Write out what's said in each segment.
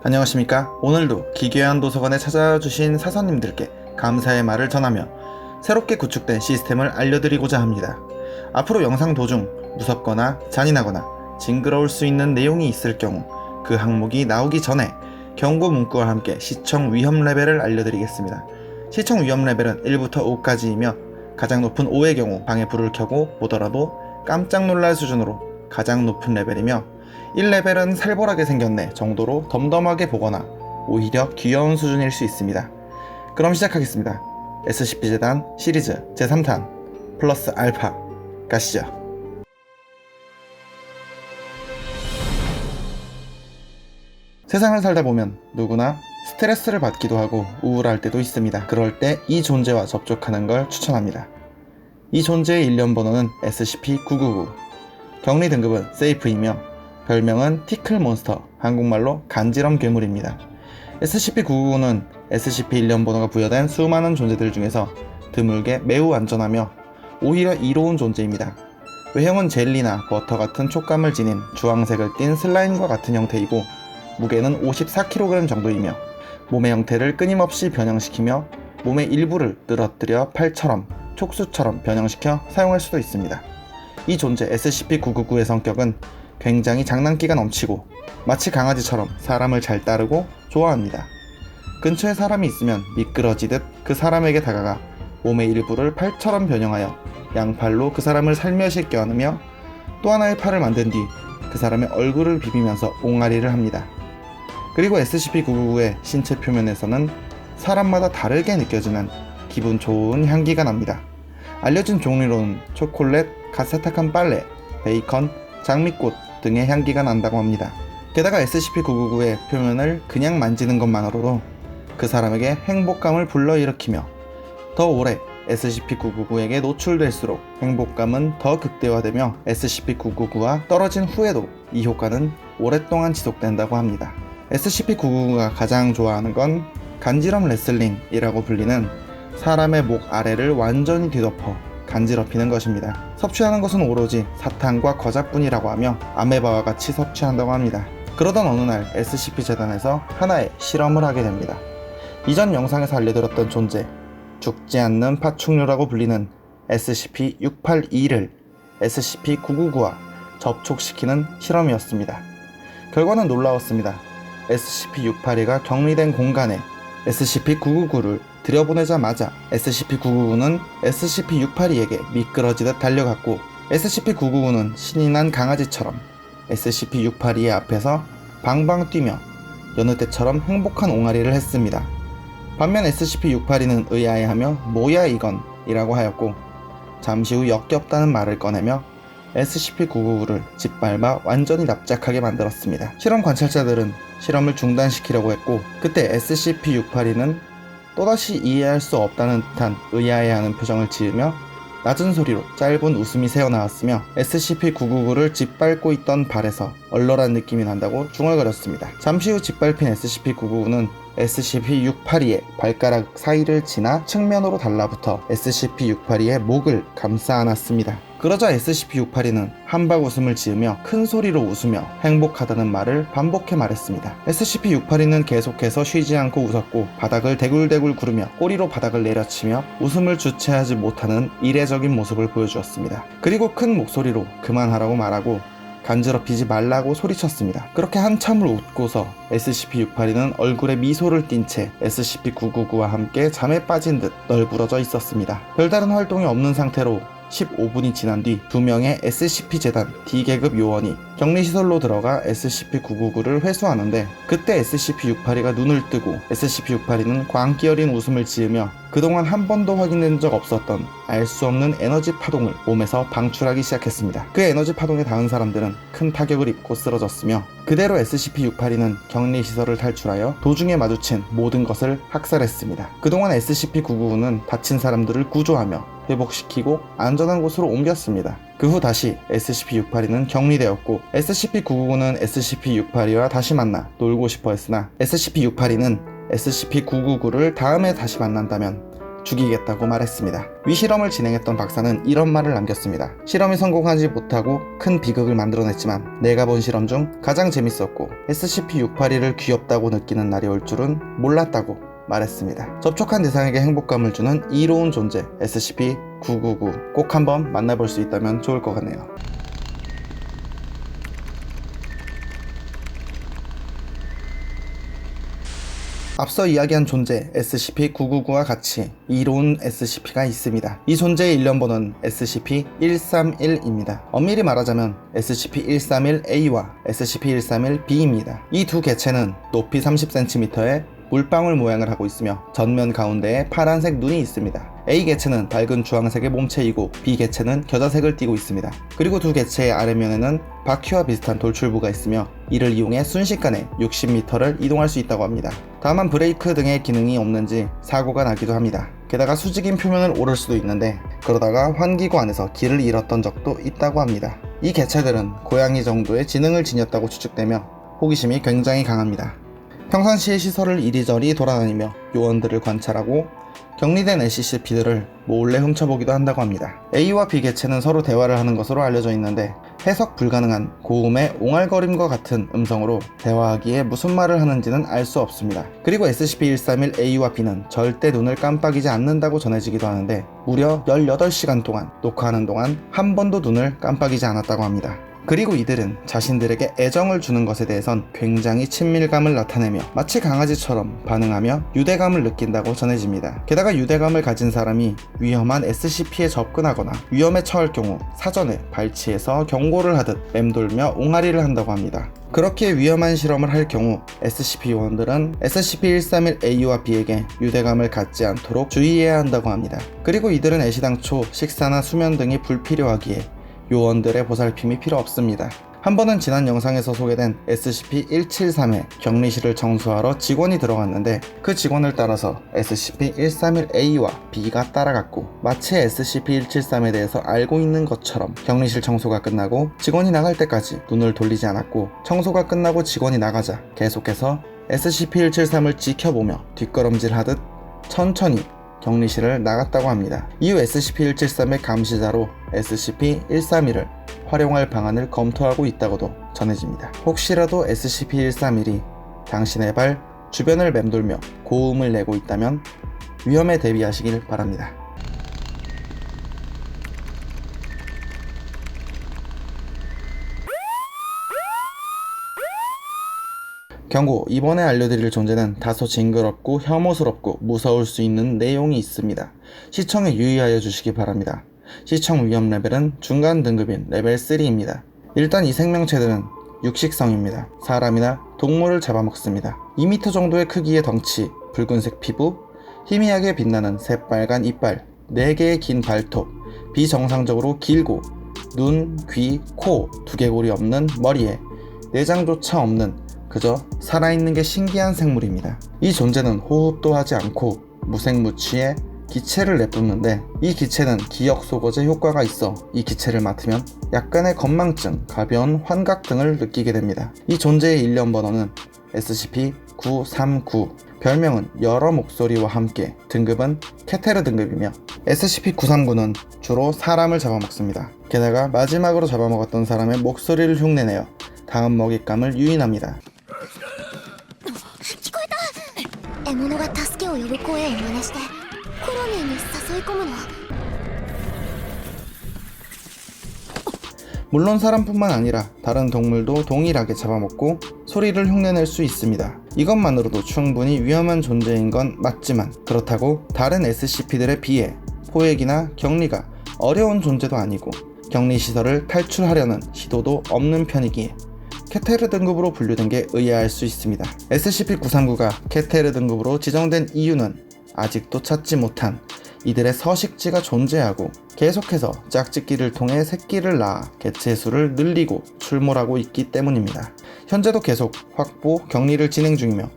안녕하십니까. 오늘도 기괴한 도서관에 찾아주신 사서님들께 감사의 말을 전하며 새롭게 구축된 시스템을 알려드리고자 합니다. 앞으로 영상 도중 무섭거나 잔인하거나 징그러울 수 있는 내용이 있을 경우 그 항목이 나오기 전에 경고 문구와 함께 시청 위험 레벨을 알려드리겠습니다. 시청 위험 레벨은 1부터 5까지이며 가장 높은 5의 경우 방에 불을 켜고 보더라도 깜짝 놀랄 수준으로 가장 높은 레벨이며 1레벨은 살벌하게 생겼네 정도로 덤덤하게 보거나 오히려 귀여운 수준일 수 있습니다. 그럼 시작하겠습니다. SCP-재단 시리즈 제3탄 플러스 알파 가시죠. 세상을 살다 보면 누구나 스트레스를 받기도 하고 우울할 때도 있습니다. 그럴 때 이 존재와 접촉하는 걸 추천합니다. 이 존재의 일련 번호는 SCP-999, 격리 등급은 세이프이며 별명은 티클몬스터, 한국말로 간지럼 괴물입니다. SCP-999는 SCP 일련 번호가 부여된 수많은 존재들 중에서 드물게 매우 안전하며 오히려 이로운 존재입니다. 외형은 젤리나 버터 같은 촉감을 지닌 주황색을 띤 슬라임과 같은 형태이고 무게는 54kg 정도이며 몸의 형태를 끊임없이 변형시키며 몸의 일부를 늘어뜨려 팔처럼 촉수처럼 변형시켜 사용할 수도 있습니다. 이 존재 SCP-999의 성격은 굉장히 장난기가 넘치고 마치 강아지처럼 사람을 잘 따르고 좋아합니다. 근처에 사람이 있으면 미끄러지듯 그 사람에게 다가가 몸의 일부를 팔처럼 변형하여 양팔로 그 사람을 살며시 껴안으며 또 하나의 팔을 만든 뒤 그 사람의 얼굴을 비비면서 옹알이를 합니다. 그리고 SCP-999의 신체 표면에서는 사람마다 다르게 느껴지는 기분 좋은 향기가 납니다. 알려진 종류로는 초콜릿, 가세탁한 빨래, 베이컨, 장미꽃 등의 향기가 난다고 합니다. 게다가 SCP-999의 표면을 그냥 만지는 것만으로도 그 사람에게 행복감을 불러일으키며 더 오래 SCP-999에게 노출될수록 행복감은 더 극대화되며 SCP-999와 떨어진 후에도 이 효과는 오랫동안 지속된다고 합니다. SCP-999가 가장 좋아하는 건 간지럼 레슬링이라고 불리는 사람의 목 아래를 완전히 뒤덮어 간지럽히는 것입니다. 섭취하는 것은 오로지 사탕과 과자뿐이라고 하며 아메바와 같이 섭취한다고 합니다. 그러던 어느 날 SCP-재단에서 하나의 실험을 하게 됩니다. 이전 영상에서 알려드렸던 존재, 죽지 않는 파충류라고 불리는 SCP-682를 SCP-999와 접촉시키는 실험이었습니다. 결과는 놀라웠습니다. SCP-682가 격리된 공간에 SCP-999를 들여보내자마자 SCP-999는 SCP-682에게 미끄러지듯 달려갔고 SCP-999는 신이 난 강아지처럼 SCP-682의 앞에서 방방 뛰며 여느 때처럼 행복한 옹알이를 했습니다. 반면 SCP-682는 의아해하며 뭐야 이건 이라고 하였고 잠시 후 역겹다는 말을 꺼내며 SCP-999를 짓밟아 완전히 납작하게 만들었습니다. 실험 관찰자들은 실험을 중단시키려고 했고 그때 SCP-682는 또다시 이해할 수 없다는 듯한 의아해하는 표정을 지으며 낮은 소리로 짧은 웃음이 새어나왔으며 SCP-999를 짓밟고 있던 발에서 얼얼한 느낌이 난다고 중얼거렸습니다. 잠시 후 짓밟힌 SCP-999는 SCP-682의 발가락 사이를 지나 측면으로 달라붙어 SCP-682의 목을 감싸 안았습니다. 그러자 SCP-682는 한박 웃음을 지으며 큰 소리로 웃으며 행복하다는 말을 반복해 말했습니다. SCP-682는 계속해서 쉬지 않고 웃었고 바닥을 대굴대굴 구르며 꼬리로 바닥을 내려치며 웃음을 주체하지 못하는 이례적인 모습을 보여주었습니다. 그리고 큰 목소리로 그만하라고 말하고 간지럽히지 말라고 소리쳤습니다. 그렇게 한참을 웃고서 SCP-682는 얼굴에 미소를 띤 채 SCP-999와 함께 잠에 빠진 듯 널브러져 있었습니다. 별다른 활동이 없는 상태로 15분이 지난 뒤 2명의 SCP-재단 D계급 요원이 격리시설로 들어가 SCP-999를 회수하는데 그때 SCP-682가 눈을 뜨고 SCP-682는 광기 어린 웃음을 지으며 그동안 한 번도 확인된 적 없었던 알 수 없는 에너지 파동을 몸에서 방출하기 시작했습니다. 그 에너지 파동에 닿은 사람들은 큰 타격을 입고 쓰러졌으며 그대로 SCP-682는 격리시설을 탈출하여 도중에 마주친 모든 것을 학살했습니다. 그동안 SCP-999는 다친 사람들을 구조하며 회복시키고 안전한 곳으로 옮겼습니다. 그 후 다시 SCP-682는 격리되었고 SCP-999는 SCP-682와 다시 만나 놀고 싶어 했으나 SCP-682는 SCP-999를 다음에 다시 만난다면 죽이겠다고 말했습니다. 위실험을 진행했던 박사는 이런 말을 남겼습니다. 실험이 성공하지 못하고 큰 비극을 만들어냈지만 내가 본 실험 중 가장 재밌었고 SCP-682를 귀엽다고 느끼는 날이 올 줄은 몰랐다고 말했습니다. 접촉한 대상에게 행복감을 주는 이로운 존재 SCP-999 꼭 한번 만나볼 수 있다면 좋을 것 같네요. 앞서 이야기한 존재 SCP-999와 같이 이로운 SCP가 있습니다. 이 존재의 일련번호는 SCP-131입니다. 엄밀히 말하자면 SCP-131A와 SCP-131B입니다. 이 두 개체는 높이 30cm의 물방울 모양을 하고 있으며 전면 가운데에 파란색 눈이 있습니다. A 개체는 밝은 주황색의 몸체이고 B 개체는 겨자색을 띠고 있습니다. 그리고 두 개체의 아래면에는 바퀴와 비슷한 돌출부가 있으며 이를 이용해 순식간에 60m를 이동할 수 있다고 합니다. 다만 브레이크 등의 기능이 없는지 사고가 나기도 합니다. 게다가 수직인 표면을 오를 수도 있는데 그러다가 환기구 안에서 길을 잃었던 적도 있다고 합니다. 이 개체들은 고양이 정도의 지능을 지녔다고 추측되며 호기심이 굉장히 강합니다. 평상시에 시설을 이리저리 돌아다니며 요원들을 관찰하고 격리된 SCP들을 몰래 훔쳐보기도 한다고 합니다. A와 B 개체는 서로 대화를 하는 것으로 알려져 있는데 해석 불가능한 고음의 옹알거림과 같은 음성으로 대화하기에 무슨 말을 하는지는 알 수 없습니다. 그리고 SCP-131A와 B는 절대 눈을 깜빡이지 않는다고 전해지기도 하는데 무려 18시간 동안 녹화하는 동안 한 번도 눈을 깜빡이지 않았다고 합니다. 그리고 이들은 자신들에게 애정을 주는 것에 대해선 굉장히 친밀감을 나타내며 마치 강아지처럼 반응하며 유대감을 느낀다고 전해집니다. 게다가 유대감을 가진 사람이 위험한 SCP에 접근하거나 위험에 처할 경우 사전에 발치해서 경고를 하듯 맴돌며 옹알이를 한다고 합니다. 그렇게 위험한 실험을 할 경우 SCP 요원들은 SCP-131A와 B에게 유대감을 갖지 않도록 주의해야 한다고 합니다. 그리고 이들은 애시당초 식사나 수면 등이 불필요하기에 요원들의 보살핌이 필요 없습니다. 한 번은 지난 영상에서 소개된 SCP-173의 격리실을 청소하러 직원이 들어갔는데 그 직원을 따라서 SCP-131A와 B가 따라갔고 마치 SCP-173에 대해서 알고 있는 것처럼 격리실 청소가 끝나고 직원이 나갈 때까지 눈을 돌리지 않았고 청소가 끝나고 직원이 나가자 계속해서 SCP-173을 지켜보며 뒷걸음질하듯 천천히 격리실을 나갔다고 합니다. 이후 SCP-173의 감시자로 SCP-131을 활용할 방안을 검토하고 있다고도 전해집니다. 혹시라도 SCP-131이 당신의 발 주변을 맴돌며 고음을 내고 있다면 위험에 대비하시길 바랍니다. 경고, 이번에 알려드릴 존재는 다소 징그럽고 혐오스럽고 무서울 수 있는 내용이 있습니다. 시청에 유의하여 주시기 바랍니다. 시청 위험 레벨은 중간 등급인 레벨 3입니다. 일단 이 생명체들은 육식성입니다. 사람이나 동물을 잡아먹습니다. 2m 정도의 크기의 덩치, 붉은색 피부, 희미하게 빛나는 새빨간 이빨, 4개의 긴 발톱, 비정상적으로 길고 눈, 귀, 코, 두개골이 없는 머리에 내장조차 없는 그저 살아있는 게 신기한 생물입니다. 이 존재는 호흡도 하지 않고 무색무취에 기체를 내뿜는데 이 기체는 기억 소거제 효과가 있어 이 기체를 맡으면 약간의 건망증, 가벼운 환각 등을 느끼게 됩니다. 이 존재의 일련 번호는 SCP-939, 별명은 여러 목소리와 함께 등급은 케테르 등급이며 SCP-939는 주로 사람을 잡아먹습니다. 게다가 마지막으로 잡아먹었던 사람의 목소리를 흉내내어 다음 먹잇감을 유인합니다. 聞こえた。獲物が助けを呼ぶ声を真似してコロニーに誘い込むの。 물론 사람뿐만 아니라 다른 동물도 동일하게 잡아먹고 소리를 흉내낼 수 있습니다. 이것만으로도 충분히 위험한 존재인 건 맞지만 그렇다고 다른 SCP들에 비해 포획이나 격리가 어려운 존재도 아니고 격리시설을 탈출하려는 시도도 없는 편이기에 케테르 등급으로 분류된 게 의아할 수 있습니다. SCP-939가 케테르 등급으로 지정된 이유는 아직도 찾지 못한 이들의 서식지가 존재하고 계속해서 짝짓기를 통해 새끼를 낳아 개체 수를 늘리고 출몰하고 있기 때문입니다. 현재도 계속 확보, 격리를 진행 중이며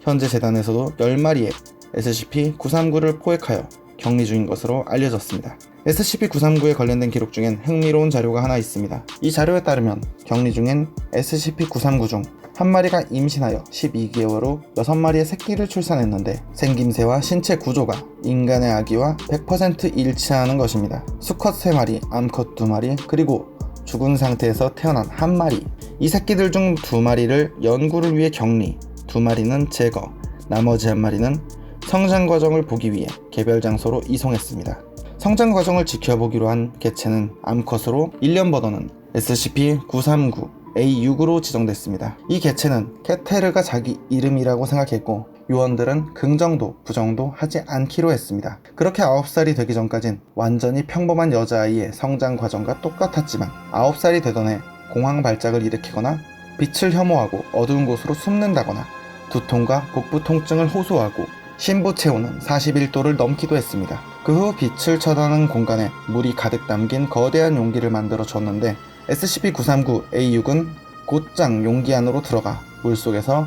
현재 재단에서도 10마리의 SCP-939를 포획하여 격리 중인 것으로 알려졌습니다. SCP-939에 관련된 기록 중엔 흥미로운 자료가 하나 있습니다. 이 자료에 따르면 격리 중인 SCP-939 중 한 마리가 임신하여 12개월 후 6마리의 새끼를 출산했는데 생김새와 신체 구조가 인간의 아기와 100% 일치하는 것입니다. 수컷 3마리, 암컷 2마리, 그리고 죽은 상태에서 태어난 1마리. 이 새끼들 중 2마리를 연구를 위해 격리, 2마리는 제거, 나머지 1마리는 성장 과정을 보기 위해 개별 장소로 이송했습니다. 성장 과정을 지켜보기로 한 개체는 암컷으로 일련 번호는 SCP-939A6으로 지정됐습니다. 이 개체는 케테르가 자기 이름이라고 생각했고 요원들은 긍정도 부정도 하지 않기로 했습니다. 그렇게 9살이 되기 전까진 완전히 평범한 여자아이의 성장 과정과 똑같았지만 9살이 되던 해 공황 발작을 일으키거나 빛을 혐오하고 어두운 곳으로 숨는다거나 두통과 복부 통증을 호소하고 심부 체온은 41도를 넘기도 했습니다. 그 후 빛을 처단하는 공간에 물이 가득 담긴 거대한 용기를 만들어 줬는데 SCP-939A6은 곧장 용기 안으로 들어가 물속에서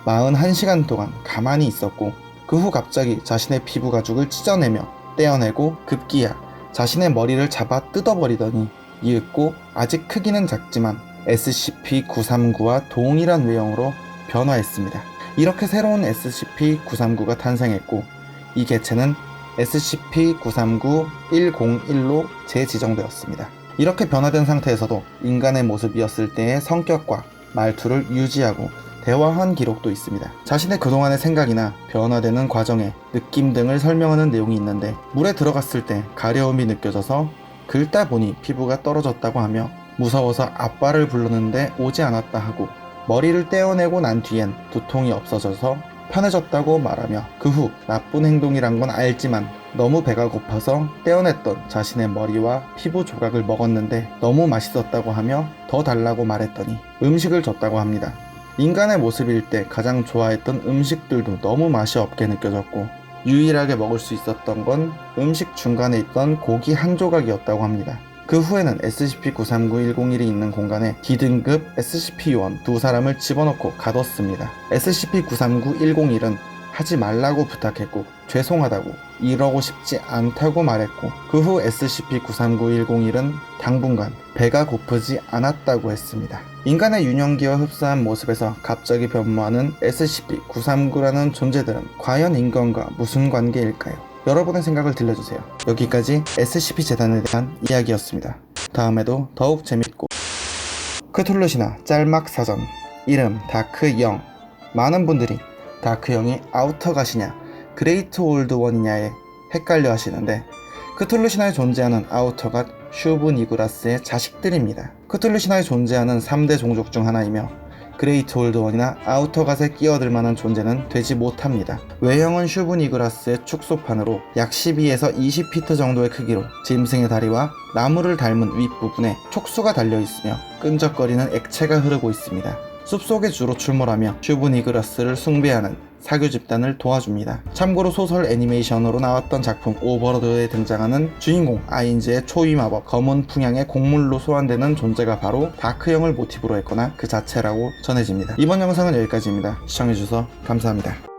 41시간 동안 가만히 있었고 그 후 갑자기 자신의 피부 가죽을 찢어내며 떼어내고 급기야 자신의 머리를 잡아 뜯어버리더니 이윽고 아직 크기는 작지만 SCP-939와 동일한 외형으로 변화했습니다. 이렇게 새로운 SCP-939가 탄생했고 이 개체는 SCP-939-101로 재지정되었습니다. 이렇게 변화된 상태에서도 인간의 모습이었을 때의 성격과 말투를 유지하고 대화한 기록도 있습니다. 자신의 그동안의 생각이나 변화되는 과정의 느낌 등을 설명하는 내용이 있는데 물에 들어갔을 때 가려움이 느껴져서 긁다 보니 피부가 떨어졌다고 하며 무서워서 아빠를 불렀는데 오지 않았다 하고 머리를 떼어내고 난 뒤엔 두통이 없어져서 편해졌다고 말하며 그 후 나쁜 행동이란 건 알지만 너무 배가 고파서 떼어냈던 자신의 머리와 피부 조각을 먹었는데 너무 맛있었다고 하며 더 달라고 말했더니 음식을 줬다고 합니다. 인간의 모습일 때 가장 좋아했던 음식들도 너무 맛이 없게 느껴졌고 유일하게 먹을 수 있었던 건 음식 중간에 있던 고기 한 조각이었다고 합니다. 그 후에는 SCP-939-101이 있는 공간에 D등급 SCP-요원 2사람을 집어넣고 가뒀습니다. SCP-939-101은 하지 말라고 부탁했고 죄송하다고 이러고 싶지 않다고 말했고 그 후 SCP-939-101은 당분간 배가 고프지 않았다고 했습니다. 인간의 유년기와 흡사한 모습에서 갑자기 변모하는 SCP-939라는 존재들은 과연 인간과 무슨 관계일까요? 여러분의 생각을 들려주세요. 여기까지 SCP 재단에 대한 이야기였습니다. 다음에도 더욱 재밌고 크툴루시나 짤막 사전 이름 다크 영. 많은 분들이 다크 영이 아우터갓이냐 그레이트 올드 원이냐에 헷갈려 하시는데 크툴루시나에 존재하는 아우터갓 슈브 니그라스의 자식들입니다. 크툴루시나에 존재하는 3대 종족 중 하나이며 그레이트 올드 원이나 아우터갓에 끼어들 만한 존재는 되지 못합니다. 외형은 슈브 니그라스의 축소판으로 약 12에서 20피트 정도의 크기로 짐승의 다리와 나무를 닮은 윗부분에 촉수가 달려있으며 끈적거리는 액체가 흐르고 있습니다. 숲속에 주로 출몰하며 슈브 니그라스를 숭배하는 사교 집단을 도와줍니다. 참고로 소설 애니메이션으로 나왔던 작품 오버로드에 등장하는 주인공 아인즈의 초위 마법 검은 풍향의 곡물로 소환되는 존재가 바로 다크형을 모티브로 했거나 그 자체라고 전해집니다. 이번 영상은 여기까지입니다. 시청해주셔서 감사합니다.